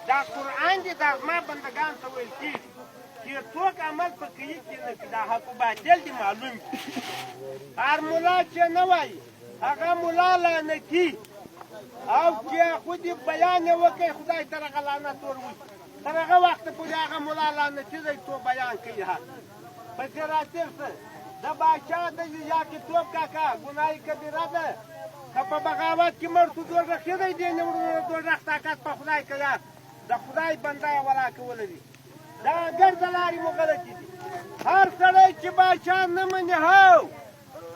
دا قرآن دي دا زما بندګان ته ویل کېږي چې څوک عمل په کوي چې نه کړي دا حق و باطل دي معلوم دي هر ملا چې نه وایي هغه ملا لعنتي او چې خود یې بیان یې وکړي خدای تر هغه لعنت ورولي تر هغه وخته پورې هغه ملا لعنتي دی تو بیان کوي حق پسې راتېر څه د باچا د یاقوتوب کاکا ګناه کبیره ده که په بغاوت کې مړ شو دوزخ دی دې نه وړو دوزخ طاقت په خدای که یاد د خدای بنده یې ولاکه ولري دا ګرده لارې مو غلطې دي هر سړی چې باچا نه مني هو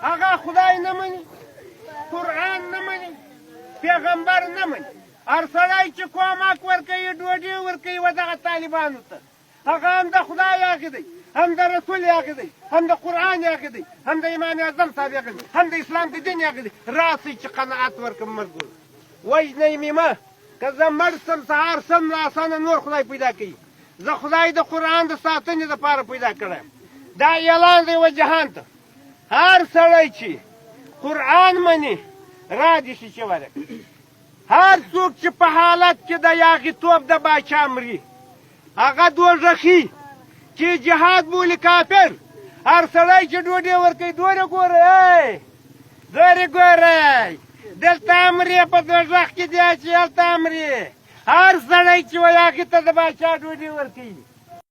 هغه خدای نه مني قرآن نه مني پیغمبر نه مني هر سړی چې کومک ورکوي ډوډۍ ورکوي و دغه طالبانو ته هغه هم د خدای هغه دی هم د رسول هغه دی هم د قرآن هغه دی هم د امام اعظم صاحب هغه دی هم د اسلام د دین هغه دی راسئ چې قناعت ورکړم ملګرو وژنئ مې مه که زه مړ سم سهار سم له اسانه نور خدای پیدا کوي زه خدای د قرآن د ساتنې دپاره پیدا کړی دا اعلان دی و جهان ته هر سړی چې قرآن مني را دې شي چې ورکړي هر څوک چې په حالت کې د یاغیتوب د باچا مري هغه دوزخي چې جهاد بولي کافر هر سړی چې ډوډۍ ورکوي دورې ګورئ دورې ګورئ دلته مري په دوزخ کې دی چې هلته مري هر سړی چې و هغې ته د باچا ډوډۍ ورکوي